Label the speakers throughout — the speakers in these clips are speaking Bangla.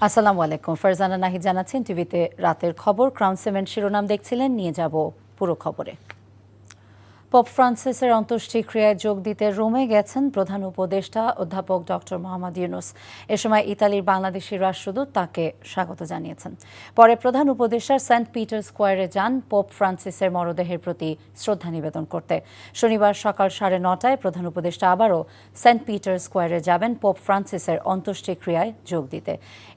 Speaker 1: আসসালামু আলাইকুম। ফারজানা নাহিদ জানাচ্ছেন টিভিতে রাতের খবর। ক্রাউন সিমেন্ট শিরোনাম দেখছিলেন, নিয়ে যাব পুরো খবরে। পোপ ফ্রান্সিসের অন্ত্যেষ্টিক্রিয়ায় যোগ দিতে রোমে গেছেন প্রধান উপদেষ্টা অধ্যাপক ডক্টর মোহাম্মদ ইউনূস। এ সময় ইতালির বাংলাদেশি রাষ্ট্রদূত তাকে স্বাগত জানিয়েছেন। পরে প্রধান উপদেষ্টা সেন্ট পিটার স্কোয়ারে যান পোপ ফ্রান্সিসের মরদেহের প্রতি শ্রদ্ধা নিবেদন করতে। শনিবার সকাল 9:30টায় প্রধান উপদেষ্টা আবারও সেন্ট পিটার স্কোয়ারে যাবেন পোপ ফ্রান্সিসের অন্ত্যেষ্টিক্রিয়ায় যোগ দিতে।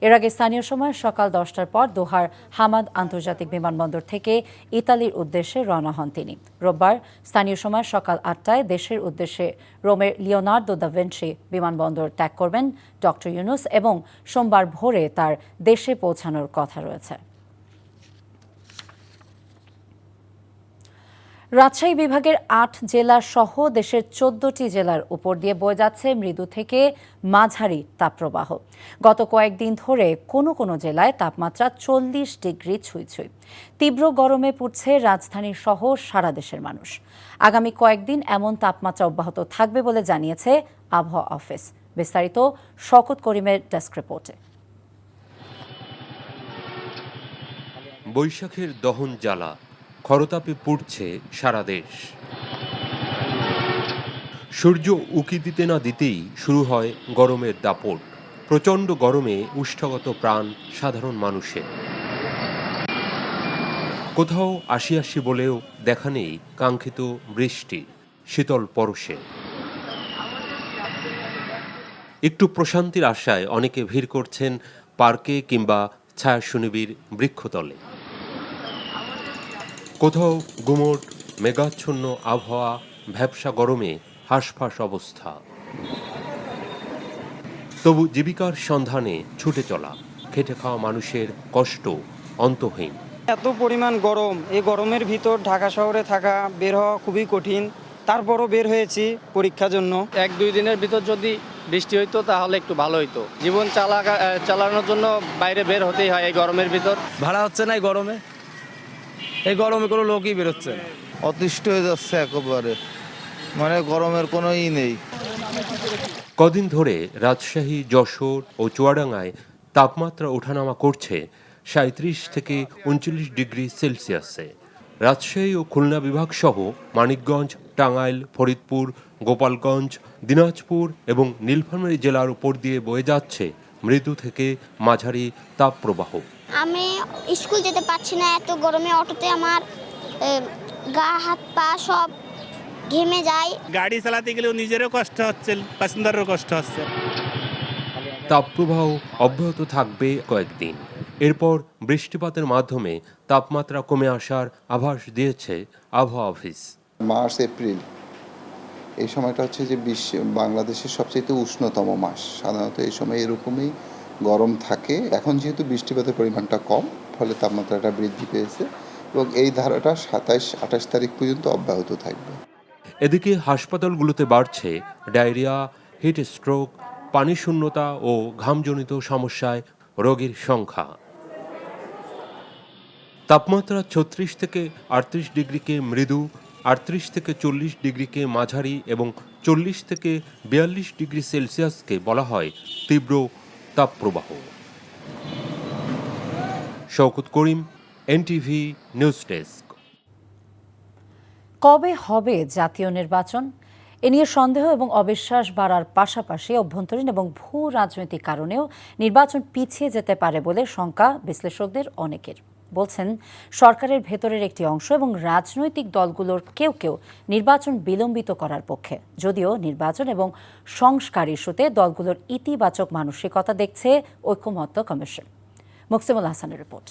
Speaker 1: এর আগে স্থানীয় সময় সকাল 10টার পর দোহার হামাদ আন্তর্জাতিক বিমানবন্দর থেকে ইতালির উদ্দেশ্যে রওনা হন তিনি। রোববার স্থানীয় সময় সকাল 8টায় দেশের উদ্দেশ্যে রোমের লিওনার্দো দা ভিঞ্চি বিমানবন্দর ত্যাগ করবেন ডক্টর ইউনূস এবং সোমবার ভোরে তার দেশে পৌঁছানোর কথা রয়েছে। রাজশাহী বিভাগের 8 জেলা সহ দেশের 14টি জেলার উপর দিয়ে বয়ে যাচ্ছে মৃদু থেকে মাঝারি তাপপ্রবাহ। গত কয়েকদিন ধরে কোনো কোনো জেলায় তাপমাত্রা 40 ডিগ্রি ছুঁই। তীব্র গরমে পুড়ছে রাজধানী সহ সারা দেশের মানুষ। আগামী কয়েকদিন এমন তাপমাত্রা অব্যাহত থাকবে বলে জানিয়েছে আবহাওয়া অফিস। বিস্তারিত শওকত করিমের ডেস্ক রিপোর্টে।
Speaker 2: বৈশাখের দহন জ্বালা, খরতাপে পুড়ছে সারা দেশ। সূর্য উকি দিতে না দিতেই শুরু হয় গরমের দাপট। প্রচণ্ড গরমে উষ্ঠগত প্রাণ সাধারণ মানুষের। কোথাও আসি বলেও দেখা নেই কাঙ্ক্ষিত বৃষ্টি, শীতল পরশে। একটু প্রশান্তির আশায় অনেকে ভিড় করছেন পার্কে কিংবা ছায়াসুনিবির বৃক্ষতলে। কোথাও গুমোট মেঘাচ্ছন্ন আবহাওয়া, ভ্যাপসা গরমে হাঁসফাঁস অবস্থা। তবু জীবিকার সন্ধানে ছুটে চলা, খেটে খাওয়া মানুষের কষ্ট অন্তহীন।
Speaker 3: এত পরিমাণ গরম, এই গরমের ভিতর ঢাকা শহরে থাকা, বের হওয়া খুবই কঠিন। তারপরও বের হয়েছি পরীক্ষার জন্য।
Speaker 4: 1-2 দিনের ভিতর যদি বৃষ্টি হইতো তাহলে একটু ভালো হইতো। জীবন চালানোর জন্য বাইরে বের হতেই হয় এই গরমের ভিতর।
Speaker 5: ভাড়া হচ্ছে না এই গরমে কোনো লোকই বেরোচ্ছে না।
Speaker 6: অতিষ্ঠ হয়ে যাচ্ছে একেবারে, মানে গরমের কোনো নেই।
Speaker 2: কদিন ধরে রাজশাহী, যশোর ও চুয়াডাঙ্গায় তাপমাত্রা ওঠানামা করছে 37 থেকে 39 ডিগ্রি সেলসিয়াসে। রাজশাহী ও খুলনা বিভাগ সহ মানিকগঞ্জ, টাঙ্গাইল, ফরিদপুর, গোপালগঞ্জ, দিনাজপুর এবং নীলফামারী জেলার উপর দিয়ে বয়ে যাচ্ছে মৃদু থেকে মাঝারি তাপপ্রবাহ।
Speaker 7: আমি স্কুল যেতে পারছি না এত গরমে। অটোতে আমার গা হাত পা সব ঘেমে যায়।
Speaker 8: গাড়ি চালাতে গেলেও নিজেরও কষ্ট হচ্ছে, প্যাসেঞ্জারেরও কষ্ট হচ্ছে।
Speaker 2: তাপপ্রবাহ অব্যাহত থাকবে কয়েকদিন। এরপর বৃষ্টিপাতের মাধ্যমে তাপমাত্রা কমে আসার আভাস দিয়েছে আবহাওয়া অফিস।
Speaker 9: মার্চ এপ্রিল এই সময়টা হচ্ছে যে বাংলাদেশের সবচেয়ে উষ্ণতম মাস। সাধারণত এই সময় এরকমই গরম থাকে। এখন যেহেতু বৃষ্টিপাতের পরিমাণটা কম, ফলে তাপমাত্রাটা বৃদ্ধি পেয়েছে এবং এই ধারাটা 27-28 তারিখ পর্যন্ত অব্যাহত থাকবে।
Speaker 2: এদিকে হাসপাতালগুলোতে বাড়ছে ডায়রিয়া, হিট স্ট্রোক, পানি শূন্যতা ও ঘামজনিত সমস্যায় রোগীর সংখ্যা। তাপমাত্রা 36 থেকে 38 ডিগ্রিকে মৃদু, 38 থেকে 40 ডিগ্রিকে মাঝারি এবং 40 থেকে 42 ডিগ্রি সেলসিয়াসকে বলা হয় তীব্র তাপপ্রবাহ। শওকত করিম, এনটিভি নিউজ ডেস্ক।
Speaker 1: কবে হবে জাতীয় নির্বাচন? এ নিয়ে সন্দেহ এবং অবিশ্বাস বাড়ার পাশাপাশি অভ্যন্তরীণ এবং ভূ রাজনৈতিক কারণেও নির্বাচন পিছিয়ে যেতে পারে বলে শঙ্কা বিশ্লেষকদের অনেকের। বলছেন সরকারের ভেতরের একটি অংশ এবং রাজনৈতিক দলগুলোর কেউ নির্বাচন বিলম্বিত করার পক্ষে, যদিও নির্বাচন এবং সংস্কার ইস্যুতে দলগুলোর ইতিবাচক মানসিকতা দেখছে ঐকমত্য কমিশন। মুকসিমুল হাসানের রিপোর্ট।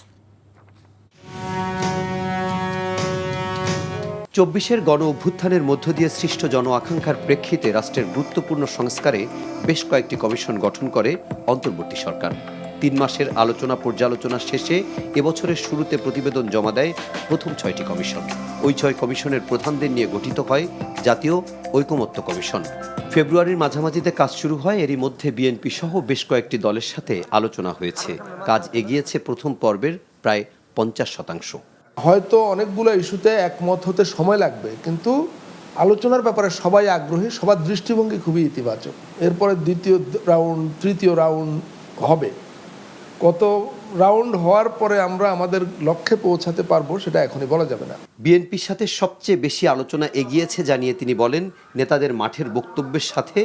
Speaker 10: 24-এর গণ অভ্যুত্থানের মধ্য দিয়ে সৃষ্ট জন আকাঙ্ক্ষার প্রেক্ষিতে রাষ্ট্রের গুরুত্বপূর্ণ সংস্কারে বেশ কয়েকটি কমিশন গঠন করে অন্তর্বর্তী সরকার। 3 মাসের আলোচনা পর্যালোচনা শেষে এবছরের শুরুতে প্রতিবেদন জমা দেয় প্রথম 6টি কমিশন। ওই 6 কমিশনের প্রধানদের নিয়ে গঠিত হয় জাতীয় ঐকমত্য কমিশন। ফেব্রুয়ারির মাঝামাঝিতে কাজ শুরু হয়। এরই মধ্যে বিএনপি সহ বেশ কয়েকটি দলের সাথে আলোচনা হয়েছে। কাজ এগিয়েছে প্রথম পর্বের প্রায় 50%।
Speaker 11: হয়তো অনেকগুলো ইস্যুতে একমত হতে সময় লাগবে, কিন্তু আলোচনার ব্যাপারে সবাই আগ্রহী, সবার দৃষ্টিভঙ্গি খুবই ইতিবাচক। এরপরে দ্বিতীয় রাউন্ড, তৃতীয় রাউন্ড হবে। কত রাউন্ড হওয়ার পরে আমরা আমাদের লক্ষ্যে পৌঁছাতে পারবো সেটা এখনই বলা যাবে না।
Speaker 10: বিএনপির সাথে সবচেয়ে বেশি আলোচনা এগিয়েছে জানিয়ে তিনি বলেন, নেতাদের মাঠের বক্তব্যের সাথে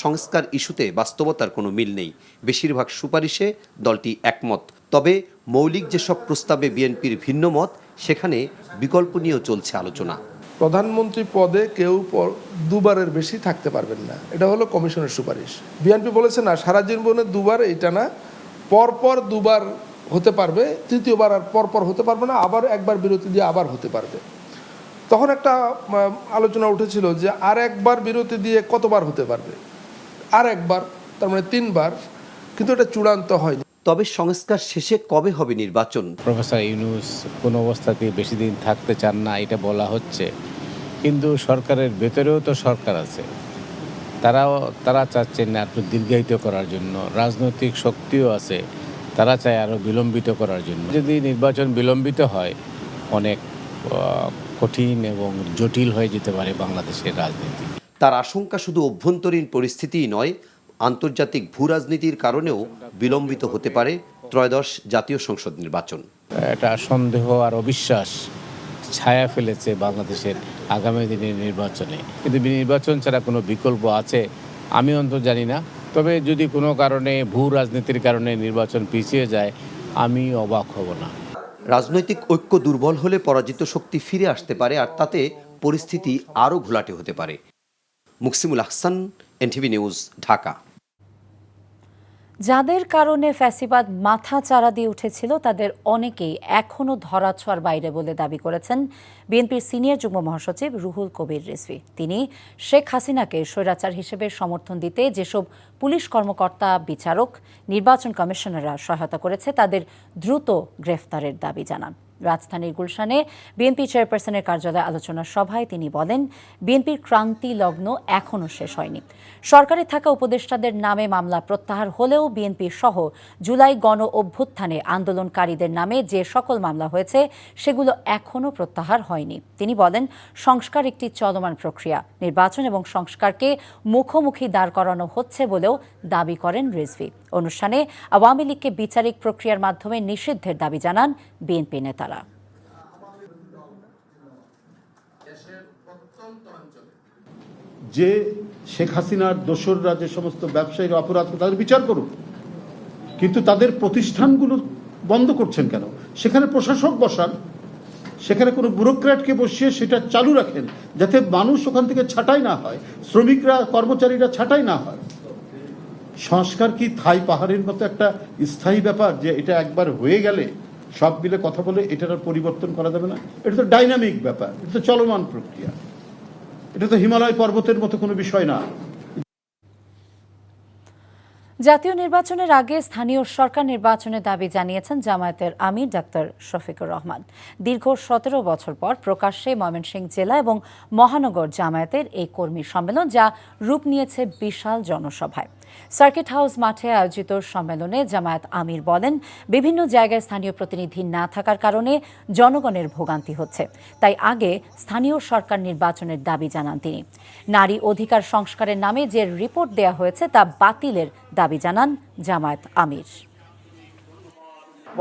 Speaker 10: সংস্কার ইস্যুতে বাস্তবতার কোনো মিল নেই। বেশিরভাগ সুপারিশে দলটি একমত। তবে মৌলিক যেসব প্রস্তাবে বিএনপির ভিন্ন মত, সেখানে বিকল্প নিয়েও চলছে আলোচনা।
Speaker 11: প্রধানমন্ত্রী পদে কেউ দুবারের বেশি থাকতে পারবেন না, এটা হলো কমিশনের সুপারিশ। বিএনপি বলেছে না, সারা জীবনে দুবার, এটা না, পরপর দুবার হতে পারবে, তৃতীয়বার আর পরপর হতে পারবে না, আবার একবার বিরতি দিয়ে আবার হতে পারবে। তখন একটা আলোচনা উঠেছিল যে আর একবার বিরতি দিয়ে কতবার হতে পারবে, আর একবার, তার মানে 3 বার, কিন্তু এটা চূড়ান্ত হয়নি।
Speaker 10: তবে সংস্কার শেষে কবে হবে নির্বাচন?
Speaker 12: প্রফেসর ইউনূস কোনো অবস্থাতেই বেশি দিন থাকতে চান না, এটা বলা হচ্ছে, কিন্তু সরকারের ভেতরেও তো সরকার আছে, তারা চাচ্ছেন না একটু দীর্ঘায়িত করার জন্য। রাজনৈতিক শক্তিও আছে, তারা চায় আরও বিলম্বিত করার জন্য। যদি নির্বাচন বিলম্বিত হয়, অনেক কঠিন এবং জটিল হয়ে যেতে পারে বাংলাদেশের রাজনীতি।
Speaker 10: তার আশঙ্কা শুধু অভ্যন্তরীণ পরিস্থিতিই নয়, আন্তর্জাতিক ভূ রাজনীতির কারণেও বিলম্বিত হতে পারে ত্রয়োদশ জাতীয় সংসদ নির্বাচন।
Speaker 12: এটা সন্দেহ আর অবিশ্বাস ছায়া ফেলেছে বাংলাদেশের আগামী দিনের নির্বাচনে। কিন্তু নির্বাচন ছাড়া কোনো বিকল্প আছে আমি অন্তত জানি না। তবে যদি কোনো কারণে ভূ রাজনীতির কারণে নির্বাচন পিছিয়ে যায়, আমি অবাক হব না।
Speaker 10: রাজনৈতিক ঐক্য দুর্বল হলে পরাজিত শক্তি ফিরে আসতে পারে, আর তাতে পরিস্থিতি আরও ঘোলাটে হতে পারে। Muksimul Ahsan, NTV news, Dhaka.
Speaker 1: যাদের কারণে ফ্যাসিবাদ মাথা চাড়া দিয়ে উঠেছিল তাদের অনেকেই এখনও ধরাছোঁয়ার বাইরে বলে দাবি করেছেন বিএনপির সিনিয়র যুগ্ম মহাসচিব রুহুল কবির রিজভী। তিনি শেখ হাসিনাকে স্বৈরাচার হিসেবে সমর্থন দিতে যেসব পুলিশ কর্মকর্তা, বিচারক, নির্বাচন কমিশনাররা সহায়তা করেছে তাদের দ্রুত গ্রেফতারের দাবি জানান। রাজধানীর গুলশানে বিএনপি চেয়ারপারসনের কার্যালয়ে আলোচনা সভায় তিনি বলেন, বিএনপির ক্রান্তি লগ্ন এখনও শেষ হয়নি। সরকারে থাকা উপদেষ্টাদের নামে মামলা প্রত্যাহার হলেও বিএনপি সহ জুলাই গণ অভ্যুত্থানে আন্দোলনকারীদের নামে যে সকল মামলা হয়েছে সেগুলো এখনও প্রত্যাহার হয়নি। তিনি বলেন, সংস্কার একটি চলমান প্রক্রিয়া, নির্বাচন এবং সংস্কারকে মুখোমুখি দাঁড় করানো হচ্ছে বলেও দাবি করেন রিজভী। অনুষ্ঠানে আওয়ামী লীগকে বিচারিক প্রক্রিয়ার মাধ্যমে নিষিদ্ধের দাবি জানান বিএনপি নেতারা।
Speaker 13: যে শেখ হাসিনার দোসররা যে সমস্ত ব্যবসায়ীর অপরাধ, তাদের বিচার করুন, কিন্তু তাদের প্রতিষ্ঠানগুলো বন্ধ করছেন কেন? সেখানে প্রশাসক বসান, সেখানে কোনো ব্যুরোক্র্যাটকে বসিয়ে সেটা চালু রাখেন, যাতে মানুষ ওখান থেকে ছাঁটাই না হয়, শ্রমিকরা, কর্মচারীরা ছাঁটাই না হয়। সংস্কার কি থাই পাহাড়ের মতো একটা স্থায়ী ব্যাপার যে এটা একবার হয়ে গেলে সব মিলে কথা বলে এটার আর পরিবর্তন করা যাবে না? এটা তো ডাইনামিক ব্যাপার, এটা তো চলমান প্রক্রিয়া, এটা তো হিমালয় পর্বতের মতো কোনো বিষয় না।
Speaker 1: জাতীয় নির্বাচনের আগে স্থানীয় সরকার নির্বাচনের দাবি জানিয়েছেন জামায়াতের আমির ডাক্তার শফিকুর রহমান। দীর্ঘ 17 বছর পর প্রকাশ্যে ময়মনসিংহ জেলা এবং মহানগর জামায়াতের এই কর্মী সম্মেলন, যা রূপ নিয়েছে বিশাল জনসভায়। সার্কিট হাউস মাঠে আয়োজিত সম্মেলনে জামায়াত আমির বলেন, বিভিন্ন জায়গায় স্থানীয় প্রতিনিধি না থাকার কারণে জনগণের ভোগান্তি হচ্ছে, তাই আগে স্থানীয় সরকার নির্বাচনের দাবি জানান তিনি। নারী অধিকার সংস্কারের নামে যে রিপোর্ট দেয়া হয়েছে তা বাতিলের দাবি জানান জামায়াত আমির।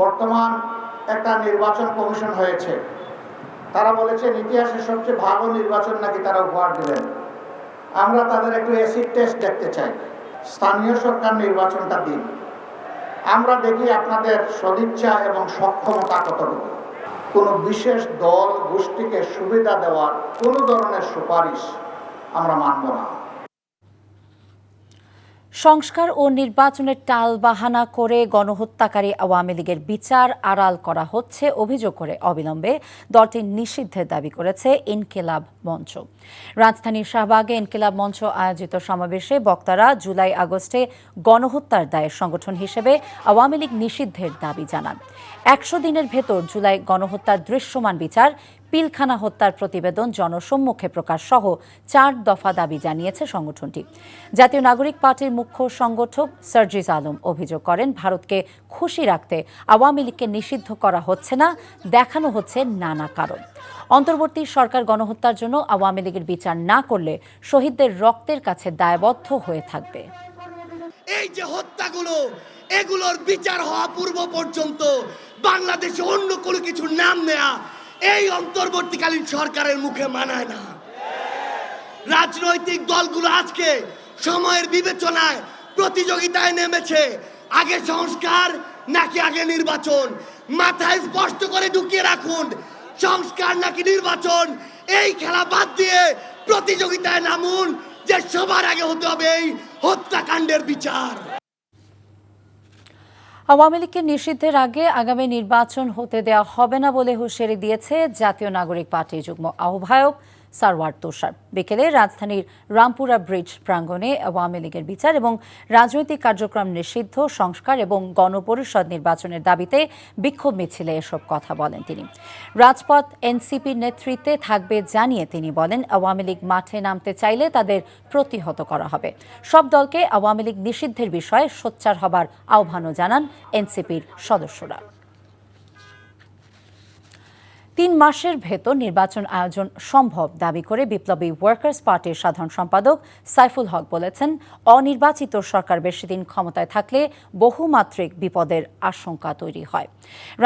Speaker 14: বর্তমান একটা নির্বাচন কমিশন হয়েছে, তারা বলেছেন ইতিহাসের সবচেয়ে ভালো নির্বাচন নাকি তারা উপহার দিবেন। আমরা তাদের একটু অ্যাসিড টেস্ট দেখতে চাই। স্থানীয় সরকার নির্বাচনটা দিন, আমরা দেখি আপনাদের সদিচ্ছা এবং সক্ষমতা কতটুকু। কোনো বিশেষ দল গোষ্ঠীকে সুবিধা দেওয়ার কোনো ধরনের সুপারিশ আমরা মানব না।
Speaker 1: সংস্কার ও নির্বাচনের টালবাহানা করে গণহত্যাকারী আওয়ামী লীগের বিচার আড়াল করা হচ্ছে অভিযোগ করে অবিলম্বে দলটির নিষিদ্ধের দাবি করেছে ইনকিলাব মঞ্চ। রাজধানীর শাহবাগে ইনকিলাব মঞ্চ আয়োজিত সমাবেশে বক্তারা জুলাই আগস্টে গণহত্যার দায়ের সংগঠন হিসেবে আওয়ামী লীগ নিষিদ্ধের দাবি জানান। 100 দিনের ভেতর জুলাই গণহত্যার দৃশ্যমান বিচার, পিলখানা হত্যার প্রতিবেদন জনসম্মুখে প্রকাশ সহ 4 দফা দাবি জানিয়েছে সংগঠনটি। জাতীয় নাগরিক পার্টির মুখ্য সংগঠক সার্জিস আলম অভিযোগ করেন, ভারতকে খুশি রাখতে আওয়ামী লীগকে নিষিদ্ধ করা হচ্ছে না, দেখানো হচ্ছে নানা কারণ। অন্তর্বর্তী সরকার গণহত্যার জন্য আওয়ামী লীগের বিচার না করলে শহীদদের রক্তের কাছে দায়বদ্ধ হয়ে থাকবে।
Speaker 15: এই যে হত্যাগুলো, এগুলোর বিচার হওয়া পূর্ব পর্যন্ত বাংলাদেশে অন্য কোনো কিছুর নাম নেয়া এই অন্তর্বর্তীকালীন সরকারের মুখে মানায় না। রাজনৈতিক দলগুলো আজকে সময়ের বিবেচনায় প্রতিযোগিতায় নেমেছে, আগে সংস্কার নাকি আগে নির্বাচন। মাথায় স্পষ্ট করে ঢুকিয়ে রাখুন, সংস্কার নাকি নির্বাচন, এই খেলা বাদ দিয়ে প্রতিযোগিতায় নামুন যে সবার আগে হতে হবে এই হত্যাকাণ্ডের বিচার।
Speaker 1: আওয়ামী লীগকে নিষিদ্ধের আগে আগামী নির্বাচন হতে দেওয়া হবে না বলে হুঁশিয়ারি দিয়েছে জাতীয় নাগরিক পার্টির যুগ্ম আহ্বায়ক সারওয়ার তুষার। বিকেলে রাজধানীর রামপুরা ব্রিজ প্রাঙ্গণে আওয়ামী লীগের বিচার এবং রাজনৈতিক কার্যক্রম নিষিদ্ধ, সংস্কার এবং গণপরিষদ নির্বাচনের দাবিতে বিক্ষোভ মিছিলে এসব কথা বলেন তিনি। রাজপথ এনসিপির নেতৃত্বে থাকবে জানিয়ে তিনি বলেন, আওয়ামী লীগ মাঠে নামতে চাইলে তাদের প্রতিহত করা হবে। সব দলকে আওয়ামী লীগ নিষিদ্ধের বিষয়ে সোচ্চার হবার আহ্বানও জানান এনসিপির সদস্যরা। 3 মাসের ভেতর নির্বাচন আয়োজন সম্ভব দাবি করে বিপ্লবী ওয়ার্কার্স পার্টির সাধারণ সম্পাদক সাইফুল হক বলেছেন, অনির্বাচিত সরকার বেশি দিন ক্ষমতায় থাকলে বহুমাত্রিক বিপদের আশঙ্কা তৈরি হয়।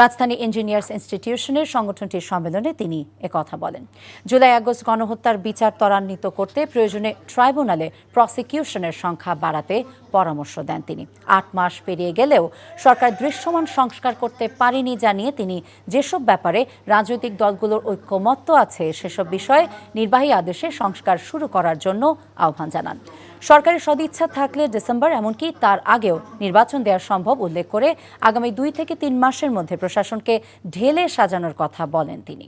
Speaker 1: রাজধানী ইঞ্জিনিয়ার্স ইনস্টিটিউশনের সংগঠনটির সম্মেলনে তিনি একথা বলেন। জুলাই-আগস্ট গণহত্যার বিচার ত্বরান্বিত করতে প্রয়োজনে ট্রাইব্যুনালে প্রসিকিউশনের সংখ্যা বাড়াতে পরামর্শ দেন তিনি। 8 মাস পেরিয়ে গেলেও সরকার দৃশ্যমান সংস্কার করতে পারেনি জানিয়ে তিনি যেসব ব্যাপারে রাজনৈতিক দলগুলোর ঐক্যমত্য আছে সেসব বিষয়ে নির্বাহী আদেশে সংস্কার শুরু করার জন্য আহ্বান জানান। সরকারের সদিচ্ছা থাকলে ডিসেম্বর এমনকি তার আগেও নির্বাচন দেওয়া সম্ভব উল্লেখ করে আগামী 2 থেকে 3 মাসের মধ্যে প্রশাসনকে ঢেলে সাজানোর কথা বলেন তিনি।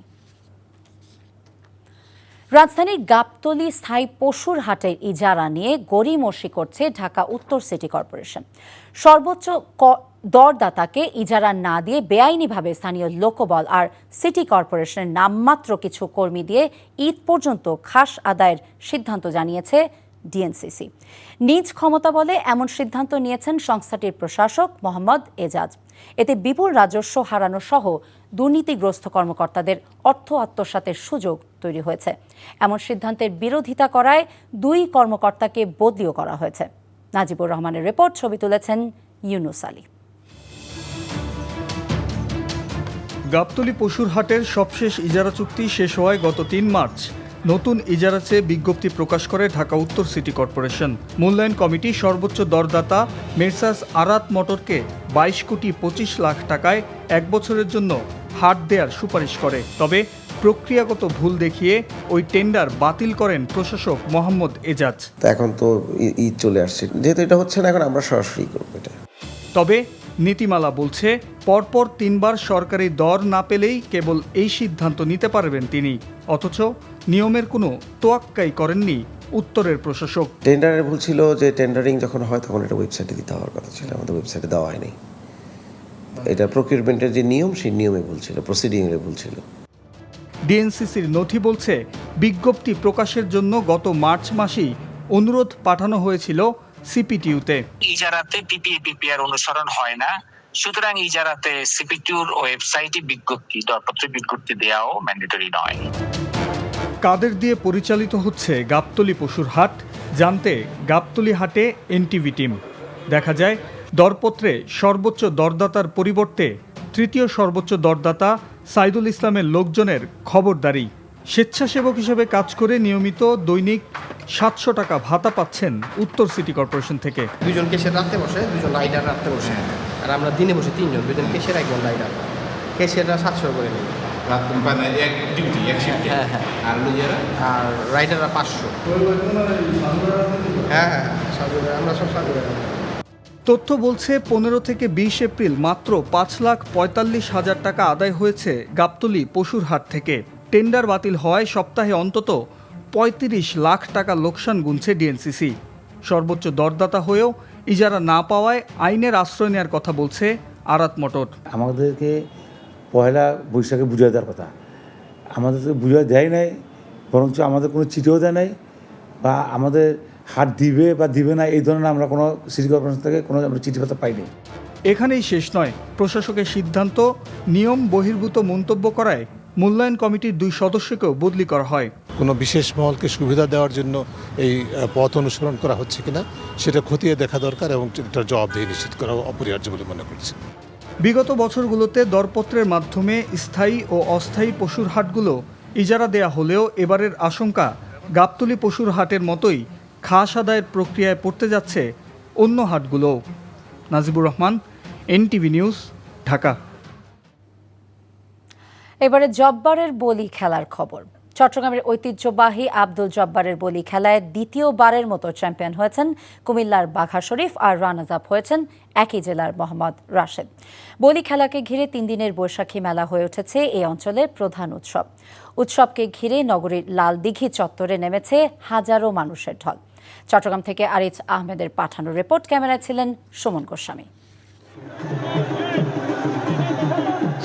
Speaker 1: রাজধানীর গাবতলী স্থায়ী পশুর হাটের ইজারা নিয়ে গড়িমসি করছে ঢাকা উত্তর সিটি কর্পোরেশন। সর্বোচ্চ দরদাতাকে ইজারা না দিয়ে বেআইনিভাবে স্থানীয় লোকবল আর সিটি কর্পোরেশনের নামমাত্র কিছু কর্মী দিয়ে ঈদ পর্যন্ত খাস আদায়ের সিদ্ধান্ত জানিয়েছে ডিএনসিসি। নিজ ক্ষমতা বলে এমন সিদ্ধান্ত নিয়েছেন সংস্থাটির প্রশাসক মোহাম্মদ এজাজ। এতে বিপুল রাজস্ব হারানো সহ দুর্নীতিগ্রস্ত কর্মকর্তাদের অর্থ আত্মসাতের সুযোগ তৈরি হয়েছে। এমন সিদ্ধান্তের বিরোধিতা করায় 2 কর্মকর্তাকে বদলিও করা হয়েছে। নাজিবুর রহমানের রিপোর্ট, ছবি তুলেছেন ইউনুস আলী।
Speaker 16: গাবতলী পশুর হাটের সবশেষ ইজারা চুক্তি শেষ হওয়ায় গত 3 মার্চ নতুন ইজারা চেয়ে বিজ্ঞপ্তি প্রকাশ করে ঢাকা উত্তর সিটি কর্পোরেশন। মূল্যায়ন কমিটি সর্বোচ্চ দরদাতা মেসার্স আরাত মোটরকে 22 কোটি 25 লাখ টাকায় 1 বছরের জন্য হাট দেওয়ার সুপারিশ করে। তবে প্রক্রিয়াগত ভুল দেখিয়ে ওই টেন্ডার বাতিল করেন প্রশাসক মোহাম্মদ এজাজ।
Speaker 17: এখন তো ঈদ চলে আসছে, যেহেতু এটা হচ্ছে না, এখন আমরা সরাসরি করব এটা।
Speaker 16: তবে নীতিমালা বলছে পরপর 3 বার সরকারি দর না পেলেই কেবল এই সিদ্ধান্ত নিতে পারবেন তিনি। অথচ নিয়মের কোনো তোয়াক্কাই করেননি উত্তরের প্রশাসক।
Speaker 17: টেন্ডারের ভুল ছিল যে টেন্ডারিং যখন হয় তখন এটা ওয়েবসাইটে দিতে হওয়ার কথা ছিল, আমাদের ওয়েবসাইটে দেওয়া হয়নি। এটা প্রকিউরমেন্টের যে নিয়ম, সেই নিয়মে ভুল ছিল, প্রসিডিংয়ে ভুল ছিল।
Speaker 16: ডিএনসিসির নথি বলছে বিজ্ঞপ্তি প্রকাশের জন্য গত মার্চ মাসেই অনুরোধ পাঠানো হয়েছিল সিপিটিউতে।
Speaker 18: ইজারাতে পিপিএপিপিআর অনুসরণ হয় না, সুতরাং ইজারাতে সিপিটিউর ওয়েবসাইটে বিজ্ঞপ্তি, দরপত্রে বিজ্ঞপ্তি দেওয়াও ম্যান্ডেটরি নয়।
Speaker 16: কাদের দিয়ে পরিচালিত হচ্ছে গাবতলী পশুর হাট জানতে গাবতলী হাটে এনটিভি টিম। দেখা যায় দরপত্রে সর্বোচ্চ দরদাতার পরিবর্তে 3য় সর্বোচ্চ দরদাতা সাইদুল ইসলামের লোকজনের খবরদারি। স্বেচ্ছাসেবক হিসেবে কাজ করে নিয়মিত দৈনিক 700 টাকা ভাতা পাচ্ছেন উত্তর সিটি কর্পোরেশন থেকে।
Speaker 5: 2 জন কেশিয়ার রাতে বসে, 2 জন রাইডার রাতে বসে, আর আমরা দিনে বসে 3 জন, 2 জন কেশিয়ার, 1 জন রাইডার। কেশিয়াররা 700 করে নেই, হ্যাঁ, আর রাইডাররা 500। হ্যাঁ, আমরা সব সাজু।
Speaker 16: তথ্য বলছে 15 থেকে 20 এপ্রিল মাত্র 5,45,000 টাকা আদায় হয়েছে গাবতলী পশুর হাট থেকে। টেন্ডার বাতিল হওয়ায় সপ্তাহে অন্তত 35 লাখ টাকা লোকসান গুনছে ডিএনসিসি। সর্বোচ্চ দরদাতা হয়েও ইজারা না পাওয়ায় আইনের আশ্রয় নেওয়ার কথা বলছে আরাত মোটর।
Speaker 19: আমাদেরকে পয়লা বৈশাখে বুঝিয়ে দেওয়ার কথা, আমাদেরকে বুঝিয়ে দেয় নাই, বরঞ্চ আমাদের কোনো চিঠিও দেয় নাই, বা আমাদের হাট দিবে বা দিবে না এই ধরনের আমরা কোনো সিটি কর্পোরেশন থেকে কোনো আমরা চিঠিপত্র পাইনি।
Speaker 16: এখানেই শেষ নয়, প্রশাসকের সিদ্ধান্ত নিয়ম বহির্ভূত মন্তব্য করায় মূল্যায়ন কমিটির 2 সদস্যকেও বদলি করা হয়।
Speaker 20: কোনো বিশেষ মহলকে সুবিধা দেওয়ার জন্য এই পথ অনুসরণ করা হচ্ছে কিনা সেটা খতিয়ে দেখা দরকার এবং এটার জবাবদিহি নিশ্চিত করা অপরিহার্য বলে মনে করছি।
Speaker 16: বিগত বছরগুলোতে দরপত্রের মাধ্যমে স্থায়ী ও অস্থায়ী পশুর হাটগুলো ইজারা দেয়া হলেও এবারের আশঙ্কা গাবতলী পশুর হাটের মতোই খাস আদায়ের প্রক্রিয়ায় পড়তে যাচ্ছে অন্য হাটগুলো। Najibur Rahman, NTV news, Dhaka.
Speaker 1: এবারে জব্বারের বলি খেলার খবর। চট্টগ্রামের ঐতিহ্যবাহী আব্দুল জব্বারের বলি খেলায় দ্বিতীয়বারের মতো চ্যাম্পিয়ন হয়েছেন কুমিল্লার বাঘা শরীফ, আর রানার্স আপ হয়েছেন একই জেলার মোহাম্মদ রাশেদ। বলি খেলাকে ঘিরে 3 দিনের বৈশাখী মেলা হয়ে উঠেছে এই অঞ্চলের প্রধান উৎসব। উৎসবকে ঘিরে নগরীর লালদিঘি চত্বরে নেমেছে হাজারো মানুষের ঢল। চট্টগ্রাম থেকে আরিজ আহমেদের পাঠানো রিপোর্ট, ক্যামেরায় ছিলেন সুমন গোস্বামী।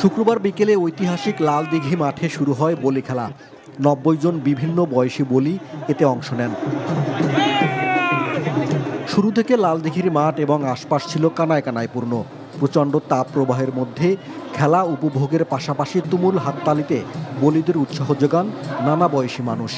Speaker 21: শুক্রবার বিকেলে ঐতিহাসিক লালদিঘি মাঠে শুরু হয় বলি খেলা। 90 জন বিভিন্ন বয়সী বলি এতে অংশ নেন। শুরু থেকে লালদিঘির মাঠ এবং আশপাশ ছিল কানায় কানায় পূর্ণ। প্রচণ্ড তাপ প্রবাহের মধ্যে খেলা উপভোগের পাশাপাশি তুমুল হাততালিতে বলিদের উৎসাহ যোগান নানা বয়সী মানুষ।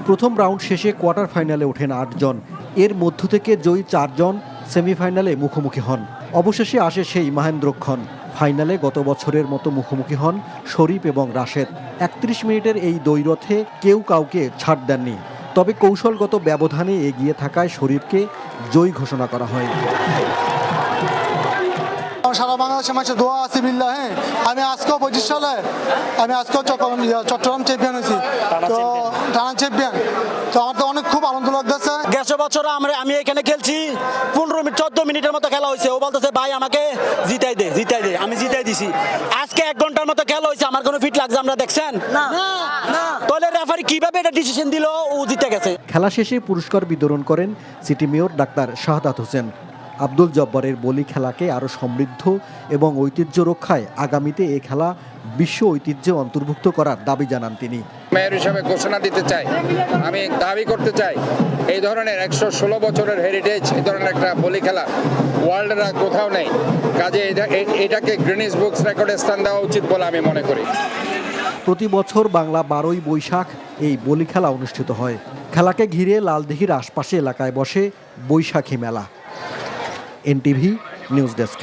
Speaker 21: প্রথম রাউন্ড শেষে কোয়ার্টার ফাইনালে ওঠেন 8 জন। এর মধ্য থেকে জয়ী 4 জন সেমিফাইনালে মুখোমুখি হন। অবশেষে আসে সেই মহেন্দ্রক্ষণ। ফাইনালে গত বছরের মতো মুখোমুখি হন শরীফ এবং রাশেদ। 31 মিনিটের এই দ্বৈরথে কেউ কাউকে ছাড় দেননি। তবে কৌশলগত ব্যবধানে এগিয়ে থাকায় শরীফকে জয়ী ঘোষণা করা হয়।
Speaker 22: সারা বাংলাদেশের মানুষের দোয়া আছে বিল্লাহ। হ্যাঁ, আমি আজকেও 25 সালে আমি আজকেও চট্টগ্রাম চ্যাম্পিয়ন হয়েছি, তো টানা চ্যাম্পিয়ন। তো আমার তো অনেক খুব আনন্দ লাগতেছে।
Speaker 23: গেছ বছর আমি এখানে খেলছি 14 মিনিটের মতো খেলা হয়েছে। ও বলতেছে ভাই আমাকে জিতাই দে। আমি জিতাই দিছি। আজকে 1 ঘন্টার মতো খেলা হয়েছে, আমার কোনো ফিট লাগছে আমরা দেখছেন না। তাহলে রেফারি কিভাবে এটা ডিসিশন দিল, ও জিতে গেছে।
Speaker 21: খেলা শেষে পুরস্কার বিতরণ করেন city mayor doctor Shahadat Hossain. Abdul জব্বারের বলি খেলাকে আরও সমৃদ্ধ এবং ঐতিহ্য রক্ষায় আগামীতে এ খেলা বিশ্ব ঐতিহ্যে অন্তর্ভুক্ত করার দাবি জানান তিনি।
Speaker 24: মেয়র হিসাবে ঘোষণা দিতে চাই, আমি দাবি করতে চাই এই ধরনের 116 বছরের হেরিটেজ, এই ধরনের একটা বলি খেলা ওয়ার্ল্ডের কোথাও নেই। কাজে এটাকে গ্রিনিস বুকস রেকর্ডে স্থান দেওয়া উচিত বলে আমি মনে করি।
Speaker 21: প্রতি বছর বাংলা 12ই বৈশাখ এই বলি খেলা অনুষ্ঠিত হয়। খেলাকে ঘিরে লালদিঘির আশপাশে এলাকায় বসে বৈশাখী মেলা। NTV news desk.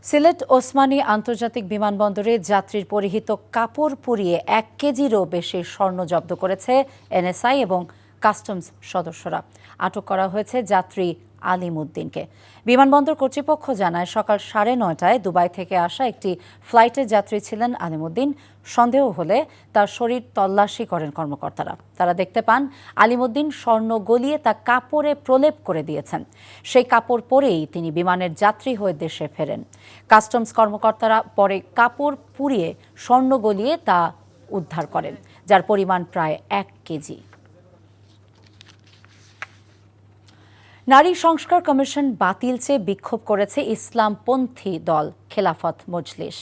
Speaker 1: Sylhet Osmani আন্তর্জাতিক বিমানবন্দরে যাত্রীর পরিহিত কাপড় পুড়িয়ে 1 কেজিরও বেশি স্বর্ণ জব্দ করেছে এনএসআই এবং কাস্টমস সদস্যরা। আটক করা হয়েছে যাত্রী আলিমউদ্দিনকে। বিমানবন্দর কর্তৃপক্ষ জানায় সকাল 9:30টায় দুবাই থেকে আসা একটি ফ্লাইটের যাত্রী ছিলেন আলিমউদ্দিন। সন্দেহ হলে তার শরীর তল্লাশি করেন কর্মকর্তারা। তারা দেখতে পান আলিমউদ্দিন স্বর্ণ গলিয়ে তা কাপড়ে প্রলেপ করে দিয়েছেন। সেই কাপড় পরেই তিনি বিমানের যাত্রী হয়ে দেশে ফেরেন। কাস্টমস কর্মকর্তারা পরে কাপড় পুড়িয়ে স্বর্ণ গলিয়ে তা উদ্ধার করেন, যার পরিমাণ প্রায় 1 কেজি। নারী সংস্কার কমিশন বাতিল চেয়ে বিক্ষোভ করেছে ইসলামপন্থী দল খেলাফত মজলিস।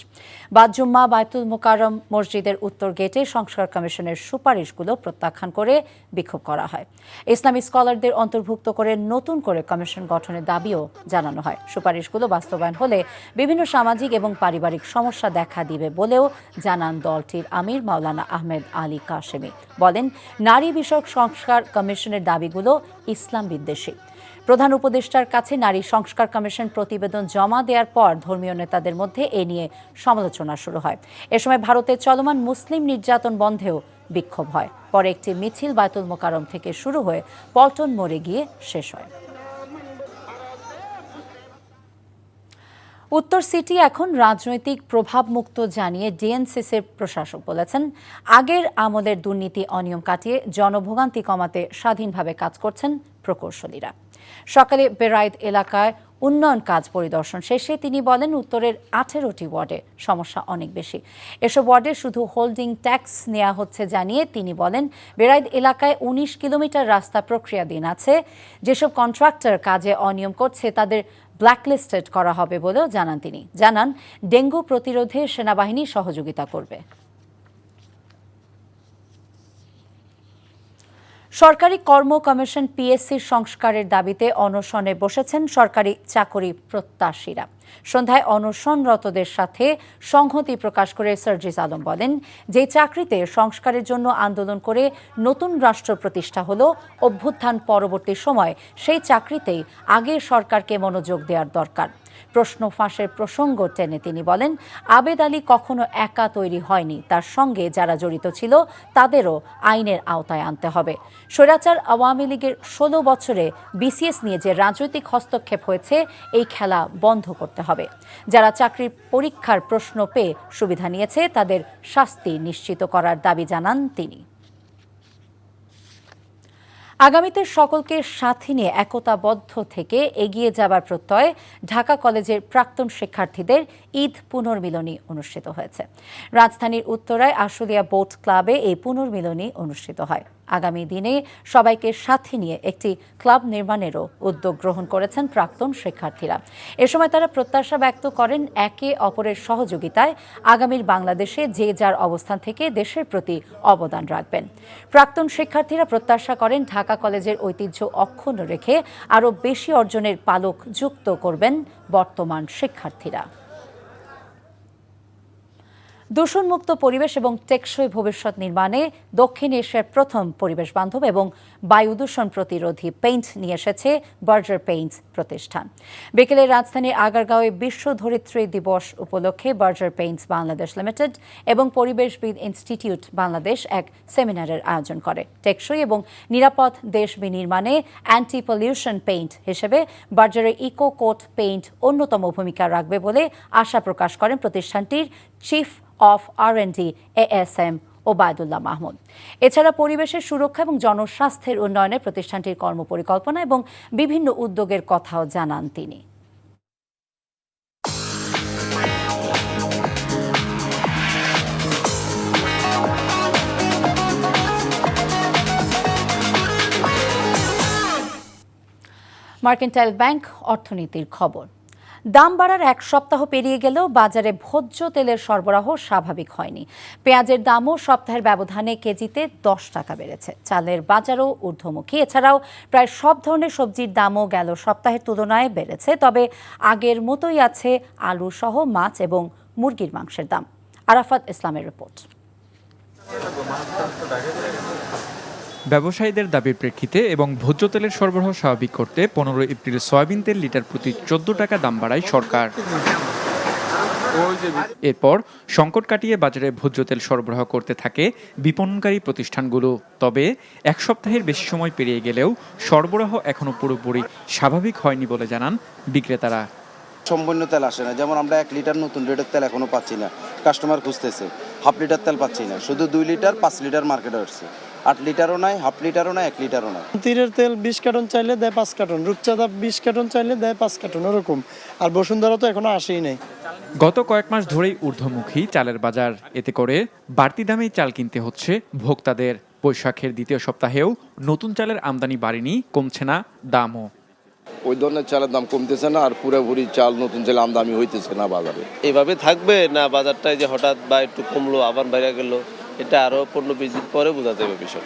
Speaker 1: বাদ-জুম্মা বাইতুল মোকাররম মসজিদের উত্তর গেটে সংস্কার কমিশনের সুপারিশগুলো প্রত্যাখ্যান করে বিক্ষোভ করা হয়। ইসলামী স্কলারদের অন্তর্ভুক্ত করে নতুন করে কমিশন গঠনের দাবিও জানানো হয়। সুপারিশগুলো বাস্তবায়ন হলে বিভিন্ন সামাজিক এবং পারিবারিক সমস্যা দেখা দিবে বলেও জানান দলটির আমির মাওলানা আহমেদ আলী কাশেমি। বলেন, নারী বিষয়ক সংস্কার কমিশনের দাবিগুলো ইসলাম বিদ্বেষী। প্রধান উপদেষ্টার কাছে নারী সংস্কার কমিশন প্রতিবেদন জমা দেওয়ার পর ধর্মীয় নেতাদের মধ্যে এ নিয়ে সমালোচনা শুরু হয়। এ সময় ভারতের চলমান মুসলিম নির্যাতন বন্ধেও বিক্ষোভ হয়। পরে একটি মিছিল বাইতুল মোকাররম থেকে শুরু হয়ে পল্টন মোড়ে গিয়ে শেষ হয়। উত্তর সিটি এখন রাজনৈতিক প্রভাবমুক্ত জানিয়ে ডিএনসিসির প্রশাসক বলেছেন, আগের আমলের দুর্নীতি অনিয়ম কাটিয়ে জনভোগান্তি কমাতে স্বাধীনভাবে কাজ করছেন প্রকৌশলীরা। সকালে বেরাইদ এলাকায় উন্নয়ন কাজ পরিদর্শন শেষে তিনি বলেন, উত্তরের 18টি ওয়ার্ডে সমস্যা অনেক বেশি। এসব ওয়ার্ডে শুধু হোল্ডিং ট্যাক্স নেওয়া হচ্ছে জানিয়ে তিনি বলেন, বেরাইদ এলাকায় 19 কিলোমিটার রাস্তা প্রক্রিয়াধীন আছে। যেসব কন্ট্রাক্টর কাজে অনিয়ম করছে তাদের ব্ল্যাকলিস্টেড করা হবে বলেও জানান তিনি। জানান, ডেঙ্গু প্রতিরোধে সেনাবাহিনী সহযোগিতা করবে। সরকারি কর্ম কমিশন পিএসসির সংস্কারের দাবিতে অনশনে বসেছেন সরকারি চাকরি প্রত্যাশীরা। সন্ধ্যায় অনশনরতদের সাথে সংহতি প্রকাশ করে সার্জিস আলম বলেন, যে চাকরিতে সংস্কারের জন্য আন্দোলন করে নতুন রাষ্ট্র প্রতিষ্ঠা হলো, অভ্যুত্থান পরবর্তী সময় সেই চাকরিতেই আগের সরকারকে মনোযোগ দেওয়ার দরকার। প্রশ্ন ফাঁসের প্রসঙ্গ টেনে তিনি বলেন, আবেদ আলী কখনো একা তৈরি হয়নি, তার সঙ্গে যারা জড়িত ছিল তাদেরও আইনের আওতায় আনতে হবে। স্বৈরাচার আওয়ামী লীগের 16 বছরে বিসিএস নিয়ে যে রাজনৈতিক হস্তক্ষেপ হয়েছে, এই খেলা বন্ধ করতে হবে। যারা চাকরির পরীক্ষার প্রশ্ন পেয়ে সুবিধা নিয়েছে তাদের শাস্তি নিশ্চিত করার দাবি জানান তিনি। আগামীতে সকলকে সাথে নিয়ে একতাবদ্ধ থেকে এগিয়ে যাবার প্রত্যয়ে ঢাকা কলেজের প্রাক্তন শিক্ষার্থীদের ঈদ পুনর্মিলনী অনুষ্ঠিত হয়েছে। রাজধানীর উত্তরায় আশুলিয়া বোট ক্লাবে এই পুনর্মিলনী অনুষ্ঠিত হয়। আগামী দিনে সবাইকে সাথে নিয়ে একটি ক্লাব নির্মাণেরও উদ্যোগ গ্রহণ করেছেন প্রাক্তন শিক্ষার্থীরা। এ সময় তারা প্রত্যাশা ব্যক্ত করেন একে অপরের সহযোগিতায় আগামীর বাংলাদেশে যে যার অবস্থান থেকে দেশের প্রতি অবদান রাখবেন। প্রাক্তন শিক্ষার্থীরা প্রত্যাশা করেন ঢাকা কলেজের ঐতিহ্য অক্ষুণ্ণ রেখে আরও বেশি অর্জনের পালক যুক্ত করবেন বর্তমান শিক্ষার্থীরা। দূষণমুক্ত পরিবেশ এবং টেকসই ভবিষ্যৎ নির্মাণে দক্ষিণ এশিয়ার প্রথম পরিবেশ বান্ধব এবং বায়ু দূষণ প্রতিরোধী পেইন্ট নিয়ে এসেছে বার্জার পেইন্টস প্রতিষ্ঠান। বিকেলে রাজধানীর আগারগাঁওয়ে বিশ্ব ধরিত্রী দিবস উপলক্ষে বার্জার পেইন্টস বাংলাদেশ লিমিটেড এবং পরিবেশবিদ ইনস্টিটিউট বাংলাদেশ এক সেমিনারের আয়োজন করে। টেকসই এবং নিরাপদ দেশ বিনির্মাণে অ্যান্টি পলিউশন পেইন্ট হিসেবে বার্জারের ইকো কোট পেইন্ট অন্যতম ভূমিকা রাখবে বলে আশা প্রকাশ করেন প্রতিষ্ঠানটির chief of R&D ASM Obaidullah Mahmud. এছাড়া পরিবেশের সুরক্ষা এবং জনস্বাস্থ্যের উন্নয়নে প্রতিষ্ঠানটির কর্মপরিকল্পনা এবং বিভিন্ন উদ্যোগের কথাও জানান তিনি। মার্কেন্টাইল ব্যাংক অর্থনীতির খবর। দাম বাড়ার এক সপ্তাহ পেরিয়ে গেলেও বাজারে ভোজ্য তেলের সরবরাহ স্বাভাবিক হয়নি। পেঁয়াজের দামও সপ্তাহের ব্যবধানে কেজিতে 10 টাকা বেড়েছে। চালের বাজারও ঊর্ধ্বমুখী। এছাড়াও প্রায় সব ধরনের সবজির দামও গেল সপ্তাহের তুলনায় বেড়েছে। তবে আগের মতোই আছে আলু সহ মাছ এবং মুরগির মাংসের দাম। আরাফাত ইসলামের রিপোর্ট।
Speaker 3: ব্যবসায়ীদের দাবির প্রেক্ষিতে এবং ভোজ্য তেলের সরবরাহ স্বাভাবিক করতে 15 এপ্রিল সয়াবিন তেল লিটার প্রতি 14 টাকা দাম বাড়ায় সরকার। এরপর সংকট কাটিয়ে বাজারে ভোজ্য তেল সরবরাহ করতে থাকে বিপণনকারী প্রতিষ্ঠানগুলো। তবে এক সপ্তাহের বেশি সময় পেরিয়ে গেলেও সরবরাহ এখনো পুরোপুরি স্বাভাবিক হয়নি বলে জানান বিক্রেতারা।
Speaker 4: সম্পূর্ণ তেল আসে না, যেমন আমরা 1 লিটার নতুন রেটের তেল এখনো পাচ্ছি না, কাস্টমার খুঁজতেছে। হাফ লিটার তেল পাচ্ছি না, শুধু 2 লিটার 5 লিটার মার্কেটে আসছে। 8 লিটারও নাই, হাফ লিটারও নাই, 1 লিটারও নাই।
Speaker 6: তীরের তেল 20 কার্টন চাইলে দেয় 5 কার্টন, রূপচাঁদা 20 কার্টন চাইলে দেয় 5 কার্টন, ওরকম। আর বসুন্ধরা তো এখনো আসেই নাই।
Speaker 3: গত কয়েক মাস ধরেই ঊর্ধ্বমুখী চালের বাজার। এতে করে বাড়তি দামেই চাল কিনতে হচ্ছে ভোক্তাদের। বৈশাখের দ্বিতীয় সপ্তাহেও নতুন চালের আমদানি বাড়েনি, কমছে না দামও।
Speaker 7: ওই ধরনের চালের দাম কমতেছে না, আর পুরোপুরি চাল নতুন চাল আমদানি হইতেছে না বাজারে।
Speaker 25: এইভাবে থাকবে না বাজারটায় যে হঠাৎ বা একটু কমলো আবার বাইরে গেল, এটা আরো 15-20 দিন পরে বোঝা যাবে বিষয়।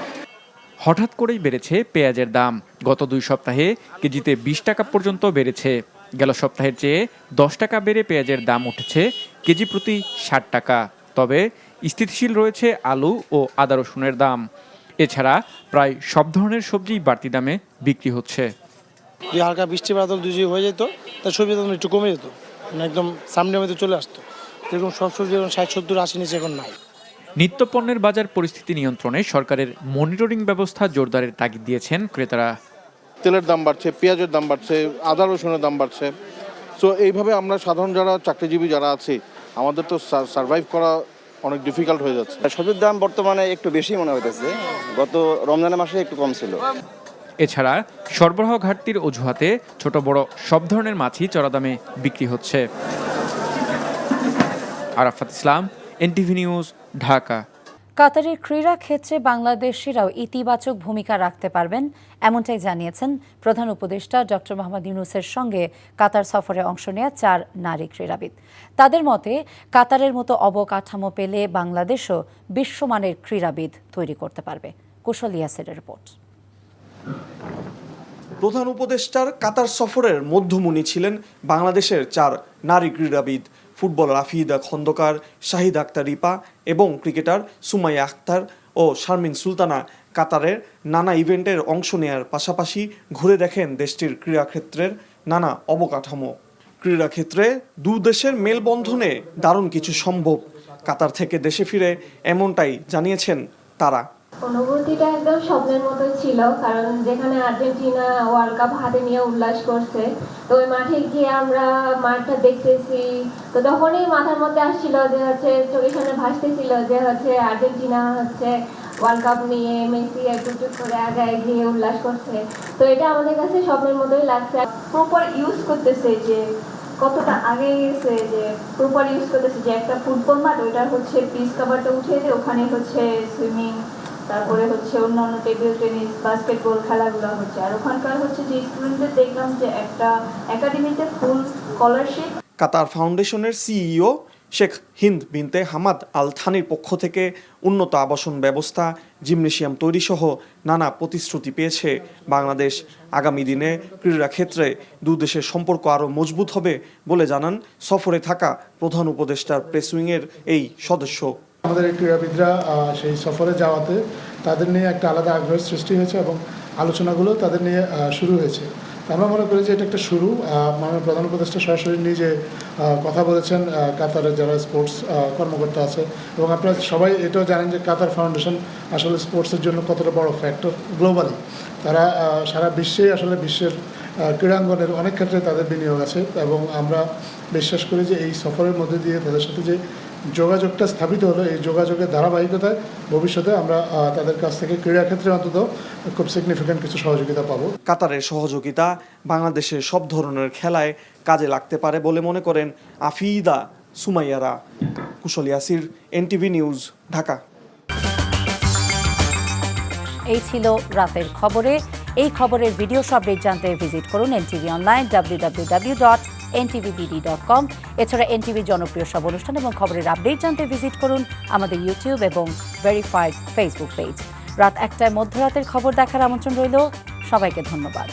Speaker 3: হঠাৎ করেই বেড়েছে পেঁয়াজের দাম। গত 2 সপ্তাহে কেজিতে 20 টাকা পর্যন্ত বেড়েছে। গেল সপ্তাহের চেয়ে 10 টাকা বেড়ে পেঁয়াজের দাম উঠেছে কেজি প্রতি 60 টাকা। তবে স্থিতিশীল রয়েছে আলু ও আদা রসুনের দাম। এছাড়া প্রায় সব ধরনের সবজি বাড়তি দামে বিক্রি হচ্ছে।
Speaker 6: যদি হালকা বৃষ্টি বাদল দুজি হয়ে যেত তার সবজির দাম একটু কমে যেত, মানে একদম সামনের মধ্যে চলে আসতো। এরকম সব সবজি 60-70-80 নিচে এখন নাই।
Speaker 3: নিত্যপণ্যের বাজার পরিস্থিতি নিয়ন্ত্রণে সরকারের মনিটরিং ব্যবস্থা জোরদারের তাগিদ দিয়েছেন ক্রেতারা।
Speaker 20: তেলের দাম বাড়ছে, পেঁয়াজের দাম বাড়ছে, আদা রসুনের দাম বাড়ছে। সো এইভাবে আমরা সাধারণ যারা চাকরিজীবী যারা আছি, আমাদের তো সার্ভাইভ করা অনেক ডিফিকাল্ট হয়ে যাচ্ছে।
Speaker 4: সবজির দাম বর্তমানে একটু বেশি মনে হইতেছে, গত রমজানের মাসে একটু কম ছিল।
Speaker 3: এছাড়া সরবরাহ ঘাটতির অজুহাতে ছোট বড় সব ধরনের মাছই চড়া দামে বিক্রি হচ্ছে। আরাফাত ইসলাম, এনটিভি নিউজ, ঢাকা।
Speaker 1: কাতারের ক্রীড়া ক্ষেত্রে বাংলাদেশিরাও ইতিবাচক ভূমিকা রাখতে পারবেন, এমনটাই জানিয়েছেন প্রধান উপদেষ্টা ডক্টর মোহাম্মদ ইউনূসের সঙ্গে কাতার সফরে অংশ নেওয়া 4 নারী ক্রীড়াবিদ। তাদের মতে কাতারের মতো অবকাঠামো পেলে বাংলাদেশও বিশ্বমানের ক্রীড়াবিদ তৈরি করতে পারবে। কুশল ইয়াসেরের রিপোর্ট।
Speaker 2: প্রধান উপদেষ্টার কাতার সফরের মধ্যমণি ছিলেন বাংলাদেশের 4 নারী ক্রীড়াবিদ, ফুটবলার আফিদা খন্দকার, শাহিদ আক্তার রিপা এবং ক্রিকেটার সুমাইয়া আক্তার ও শারমিন সুলতানা। কাতারের নানা ইভেন্টের অংশ নেয়ার পাশাপাশি ঘুরে দেখেন দেশটির ক্রীড়াক্ষেত্রের নানা অবকাঠামো। ক্রীড়াক্ষেত্রে দু দেশের মেলবন্ধনে দারুণ কিছু সম্ভব। কাতার থেকে দেশে ফিরে এমনটাই জানিয়েছেন তারা।
Speaker 8: অনুভূতিটা একদম স্বপ্নের মতো ছিল, কারণ যেখানে আর্জেন্টিনা ওয়ার্ল্ড কাপ হাতে নিয়ে উল্লাস করছে, তো ওই মাঠে গিয়ে আমরা মাঠটা দেখতেছি, তো তখনই মাথার মধ্যে আসছিল যে চোখের সামনে ভাসতেছিল যে আর্জেন্টিনা ওয়ার্ল্ড কাপ নিয়ে মেসি একটু করে আগায় গিয়ে উল্লাস করছে। তো এটা আমাদের কাছে স্বপ্নের মতোই লাগছে। প্রপার ইউজ করতেছে, যে কতটা আগে গেছে, যে প্রপার ইউজ করতেছে, যে একটা ফুটবল মাঠ ওইটা পিচ কাভারটা উঠিয়ে দিয়ে ওখানে সুইমিং, তারপরে অন্যান্য টেবিল টেনিস, বাস্কেটবল খেলাগুলো হচ্ছে। আর ওখানকার যে স্টুডেন্টদের দেখলাম যে একটা একাডেমিতে ফুল স্কলারশিপ।
Speaker 2: কাতার ফাউন্ডেশনের সিইও শেখ হিন্দ বিনতে হামাদ আল থানির পক্ষ থেকে উন্নত আবাসন ব্যবস্থা, জিমনেশিয়াম তৈরি সহ নানা প্রতিশ্রুতি পেয়েছে বাংলাদেশ। আগামী দিনে ক্রীড়া ক্ষেত্রে দু দেশের সম্পর্ক আরও মজবুত হবে বলে জানান সফরে থাকা প্রধান উপদেষ্টার প্রেস উইংয়ের এই সদস্য।
Speaker 9: আমাদের এই ক্রীড়াবিদরা সেই সফরে যাওয়াতে তাদের নিয়ে একটা আলাদা আগ্রহের সৃষ্টি হয়েছে এবং আলোচনাগুলো তাদের নিয়ে শুরু হয়েছে। আমরা মনে করি যে এটা একটা শুরু। মাননীয় প্রধান উপদেষ্টা সরাসরি নিজে কথা বলেছেন কাতারের যারা স্পোর্টস কর্মকর্তা আছে, এবং আপনারা সবাই এটাও জানেন যে কাতার ফাউন্ডেশন আসলে স্পোর্টসের জন্য কতটা বড় ফ্যাক্টর গ্লোবালি। তারা সারা বিশ্বেই বিশ্বের ক্রীড়াঙ্গনের অনেক ক্ষেত্রে তাদের বিনিয়োগ আছে, এবং আমরা বিশ্বাস করি যে এই সফরের মধ্যে দিয়ে তাদের সাথে যে যোগাযোগটা স্থাপিত হলো, এই যোগাযোগের ধারাবাহিকতায় ভবিষ্যতে আমরা তাদের কাছ থেকে ক্রীড়াক্ষেত্রে অন্তত খুব সিগনিফিক্যান্ট কিছু সহযোগিতা পাবো।
Speaker 2: কাতারের সহযোগিতা বাংলাদেশের সব ধরনের খেলায় কাজে লাগতে পারে বলে মনে করেন আফিদা সুমাইয়ারা। কুশল ইয়াসির, এনটিভি নিউজ, ঢাকা।
Speaker 1: এই ছিল রাতের খবরে। এই খবরের ভিডিও আপডেট জানতে ভিজিট করুন এনটিভি অনলাইন www.ntvbd.com। এছাড়া এনটিভি জনপ্রিয় সব অনুষ্ঠান এবং খবরের আপডেট জানতে ভিজিট করুন আমাদের ইউটিউব এবং ভেরিফাইড ফেসবুক পেজ। রাত 1টায় মধ্যরাতের খবর দেখার আমন্ত্রণ রইল। সবাইকে ধন্যবাদ।